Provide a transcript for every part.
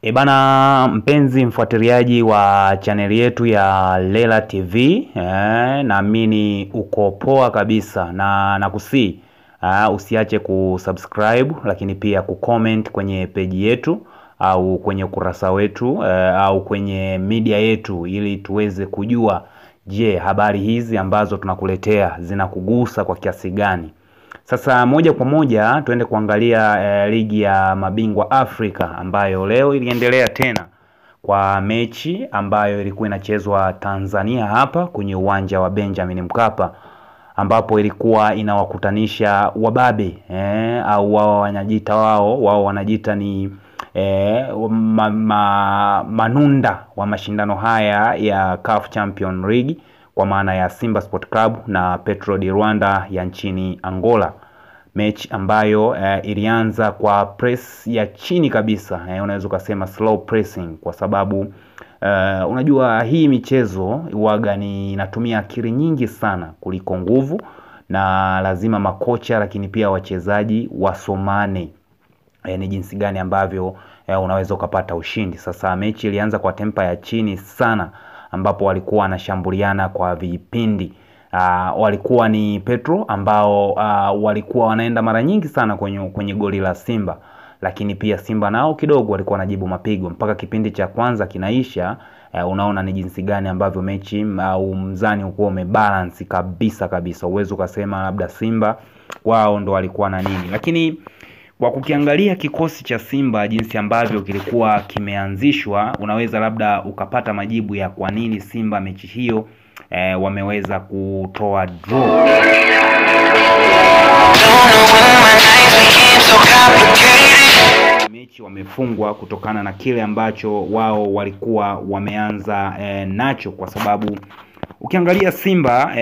Bana mpenzi mfuatiliaji wa chaneli yetu ya Lela TV, naamini uko poa kabisa na nakusii usiache kusubscribe, lakini pia kucomment kwenye page yetu au kwenye ukurasa wetu au kwenye media yetu, ili tuweze kujua je, habari hizi ambazo tunakuletea zinakugusa kwa kiasi gani. Sasa moja kwa moja tuende kuangalia ligi ya mabingwa Afrika ambayo leo iliendelea tena kwa mechi ambayo ilikuwa inachezwa Tanzania hapa kwenye uwanja wa Benjamin Mkapa, ambapo ilikuwa inawakutanisha wababe au wao wanajiita ni manunda wa mashindano haya ya CAF Champions League, kwa maana ya Simba Sport Club na Petro di Rwanda ya nchini Angola. Mechi ambayo ilianza kwa press ya chini kabisa, unaweza kusema slow pressing, kwa sababu unajua hii michezo huaga ni inatumia akili nyingi sana kuliko nguvu, na lazima makocha lakini pia wachezaji wasomane ni jinsi gani ambavyo unaweza ukapata ushindi. Sasa mechi ilianza kwa tempa ya chini sana, ambapo walikuwa wanashambuliana kwa vipindi. Walikuwa ni Petro ambao walikuwa wanaenda mara nyingi sana kwenye goli la Simba, lakini pia Simba nao kidogo walikuwa wanajibu mapigo mpaka kipindi cha kwanza kinaisha. Unaona ni jinsi gani ambavyo mechi au mzani ulikuwa umebalance kabisa. Uwezo ukasema labda Simba wao ndo walikuwa na nini, lakini kwa kukiangalia kikosi cha Simba jinsi ambavyo kilikuwa kimeanzishwa, unaweza labda ukapata majibu ya kwa nini Simba mechi hiyo wameweza kutoa draw. Mechi wamefungwa kutokana na kile ambacho wao walikuwa wameanza nacho, kwa sababu ukiangalia Simba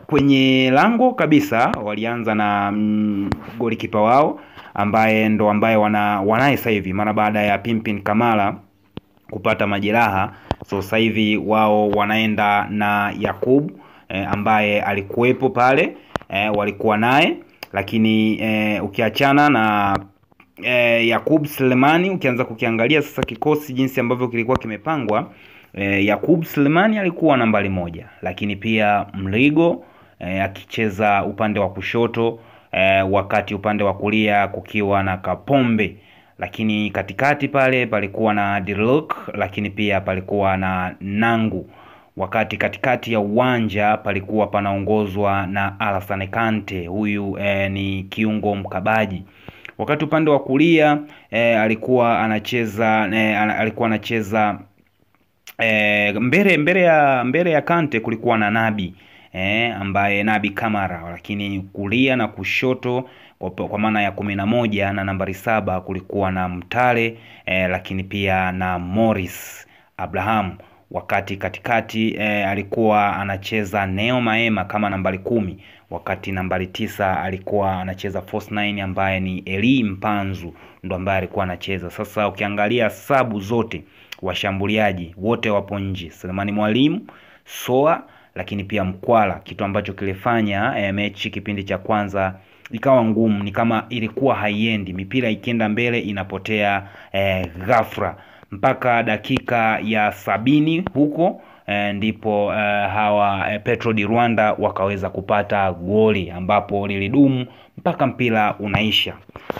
kwenye lango kabisa walianza na golikipa wao ambaye wanaye sasa hivi mara baada ya Pimpin Kamara kupata majeraha. So sasa hivi wao wanaenda na Yakub ambaye alikuwepo pale, walikuwa naye, lakini ukiachana na Yakub Selemani, ukianza kukiangalia sasa kikosi jinsi ambavyo kilikuwa kimepangwa, Yakub Selemani alikuwa nambari 1, lakini pia Mligo akicheza upande wa kushoto, wakati upande wa kulia kukiwa na Kapombe, lakini katikati pale palikuwa na Dirlock, lakini pia palikuwa na Nangu, wakati katikati ya uwanja palikuwa panaongozwa na Alassane Kante. Huyu ni kiungo mkabaji, wakati upande wa kulia alikuwa anacheza mbele ya Kante kulikuwa na Nabi ambaye Nabi Kamara, lakini kulia na kushoto kwa maana ya 11 na nambari 7 kulikuwa na Mtale lakini pia na Morris Abraham, wakati katikati alikuwa anacheza Neo Maema kama nambari 10, wakati nambari 9 alikuwa anacheza Force 9 ambaye ni Eli Mpanzu ndo ambaye alikuwa anacheza. Sasa ukiangalia sabu zote, washambuliaji wote wapo nje, Selemani Mwalimu, Soa, lakini pia Mkwala, kitu ambacho kilifanya mechi kipindi cha kwanza ikawa ngumu, ni kama ilikuwa haiendi, mipira ikienda mbele inapotea ghafla, mpaka dakika ya 70 huko ndipo hawa Petro di Rwanda wakaweza kupata goli, ambapo lilidumu mpaka mpira unaisha.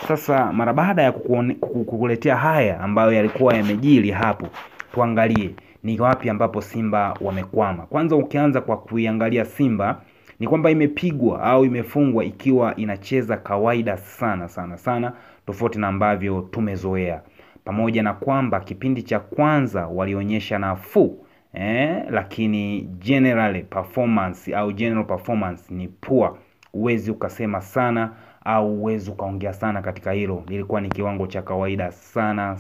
Sasa mara baada ya kukuletea haya ambayo yalikuwa yamejili hapo, tuangalie ni wapi ambapo Simba wamekwama. Kwanza ukianza kwa kuiangalia Simba, ni kwamba imepigwa au imefungwa ikiwa inacheza kawaida sana tofauti na ambavyo tumezoea, pamoja na kwamba kipindi cha kwanza walionyesha nafuu lakini general performance ni poor. Uwezi ukasema sana au uwezi ukaongea sana katika hilo, ilikuwa ni kiwango cha kawaida sana.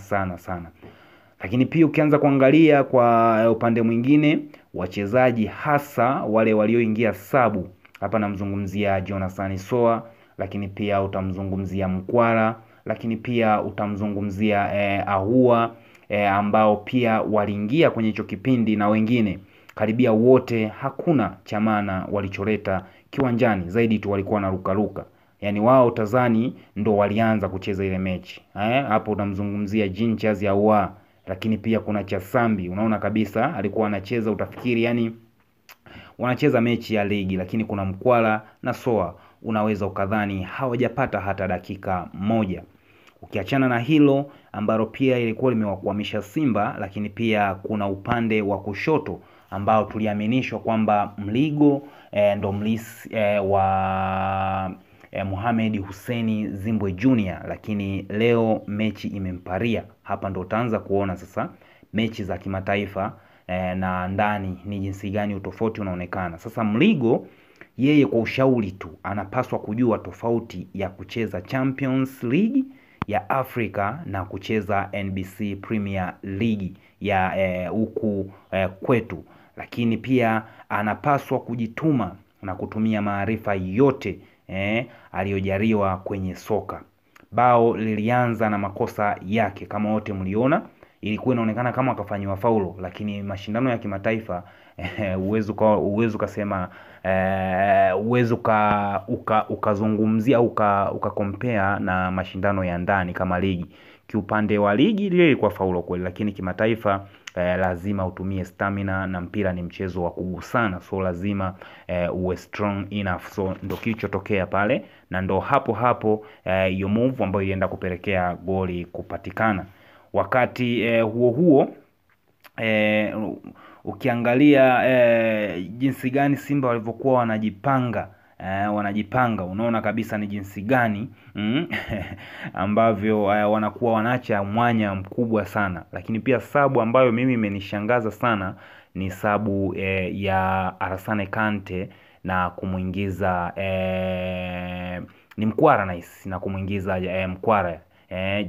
Lakini pia ukianza kuangalia kwa upande mwingine, wachezaji hasa wale walioingia sabu, hapa namzungumzia Jonathan Soa, lakini pia utamzungumzia Mkwala, lakini pia utamzungumzia Ahua ambao pia waliingia kwenye hicho kipindi, na wengine karibia wote hakuna chamana walicholeta kiwanjani, zaidi tu walikuwa na ruka. Yani wao utazani ndo walianza kucheza ile mechi. Hapo unamzungumzia Jean Charles Ahoua, lakini pia kuna Chasambi, unaona kabisa alikuwa anacheza, utafikiri yani wanacheza mechi ya ligi, lakini kuna Mkwala na Soa unaweza ukadhani hawajapata hata dakika moja. Ukiachana na hilo ambalo pia ilikuwa limewakwamisha Simba, lakini pia kuna upande wa kushoto ambao tuliaminishwa kwamba Mligo ndo mlisi wa Mohamed Hussein Zimbwe Junior, lakini leo mechi imemparia. Hapa ndo utaanza kuona sasa mechi za kimataifa na ndani ni jinsi gani utofauti unaonekana. Sasa Mligo yeye kwa ushauri tu anapaswa kujua tofauti ya kucheza Champions League ya Afrika na kucheza NBC Premier League ya huku kwetu, lakini pia anapaswa kujituma na kutumia maarifa yote aliyojaliwa kwenye soka. Bao lilianza na makosa yake, kama wote mliona, ilikuwa inaonekana kama akafanywa faulo, lakini mashindano ya kimataifa uwezo ukasema uwezo ukazungumzia au ukakompea na mashindano ya ndani kama ligi. Kiupande wa ligi ile ilikuwa faulo kweli, lakini kimataifa lazima utumie stamina na mpira ni mchezo wa kugusana, so lazima uwe strong enough. So ndo kilichotokea pale, na ndo hapo hiyo move ambayo ilienda kupelekea goli kupatikana. Wakati huo ukiangalia jinsi gani Simba walivyokuwa wanajipanga, unaona kabisa ni jinsi gani ambavyo wanakuwa wanaacha mwanya mkubwa sana. Lakini pia sabu ambayo mimi imenishangaza sana ni sabu ya Alassane Kante na kumuingiza ni Mkwara na kumuingiza Mkwara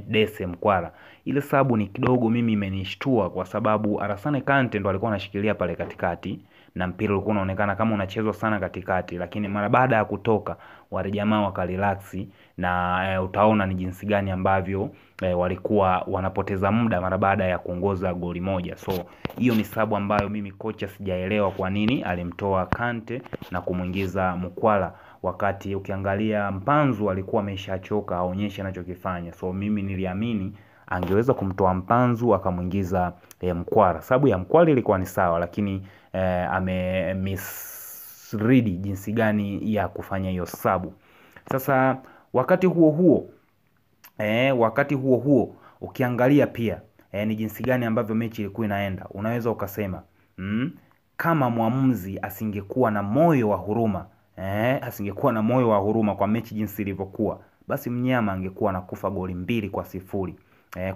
Dese Mkwara. Ile sabu ni kidogo mimi imenishtua, kwa sababu Alassane Kante ndo alikuwa anashikilia pale katikati na mpira ulikuwa unaonekana kama unachezwa sana katikati, lakini mara baada ya kutoka wale jamaa wakarelaksi, na utaona ni jinsi gani ambavyo walikuwa wanapoteza muda mara baada ya kuongoza goli moja. So hiyo ni sabu ambayo mimi kocha sijaelewa kwa nini alimtoa Kante na kumuingiza Mkwala, wakati ukiangalia Mpanzu alikuwa ameshachoka aonyeshe anachokifanya. So mimi niliamini angeweza kumtoa Mpanzu akamuingiza Mkwara. Sababu ya Mkwara ilikuwa ni sawa, lakini misread jinsi gani ya kufanya hiyo sabu. Sasa wakati huo huo ukiangalia pia ni jinsi gani ambavyo mechi ilikuwa inaenda, unaweza ukasema kama mwamuzi asingekuwa na moyo wa huruma kwa mechi jinsi ilivyokuwa, basi mnyama angekuwa anakufa goli 2-0.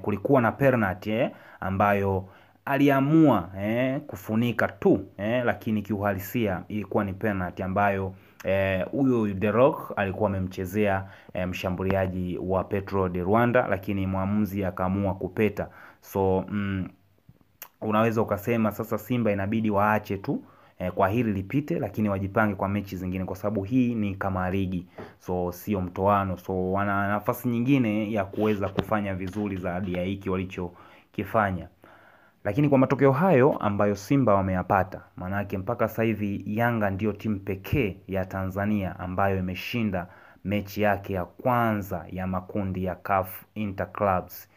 Kulikuwa na penalty ambayo aliamua kufunika tu, lakini kiuhalisia ilikuwa ni penalty ambayo huyo The Rock alikuwa amemchezea mshambuliaji wa Petro de Rwanda, lakini mwamuzi akaamua kupeta. So unaweza ukasema sasa Simba inabidi waache tu kwa hili lipite, lakini wajipange kwa mechi zingine, kwa sababu hii ni kama ligi, so sio mtoano. So wana nafasi nyingine ya kuweza kufanya vizuri zaidi ya hiki walichokifanya. Lakini kwa matokeo hayo ambayo Simba wameyapata, manake mpaka sasa hivi Yanga ndio timu pekee ya Tanzania ambayo imeshinda mechi yake ya kwanza ya makundi ya CAF Interclubs.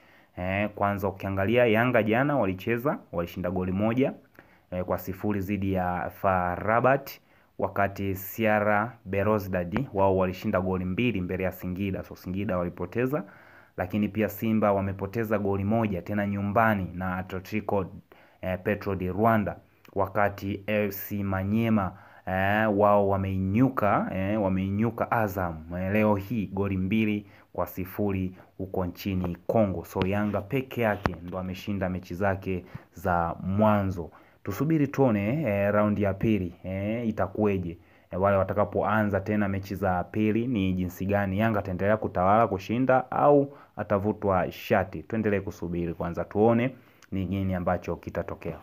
Kwanza ukiangalia Yanga jana walishinda goli 1-0 dhidi ya FAR Rabat, wakati Sierra Belouizdad wao walishinda goli 2 mbele ya Singida. So Singida walipoteza, lakini pia Simba wamepoteza goli 1 tena nyumbani na Atletico Petro de Rwanda, wakati FC Manyema wao wameinyuka Azam leo hii goli 2-0 huko nchini Kongo. So Yanga peke yake ndo ameshinda mechi zake za mwanzo. Tusubiri tuone raundi ya pili itakuweje, wale watakapoanza tena mechi za pili ni jinsi gani Yanga ataendelea kutawala kushinda au atavutwa shati. Tuendelee kusubiri kwanza tuone ni nini ambacho kitatokea.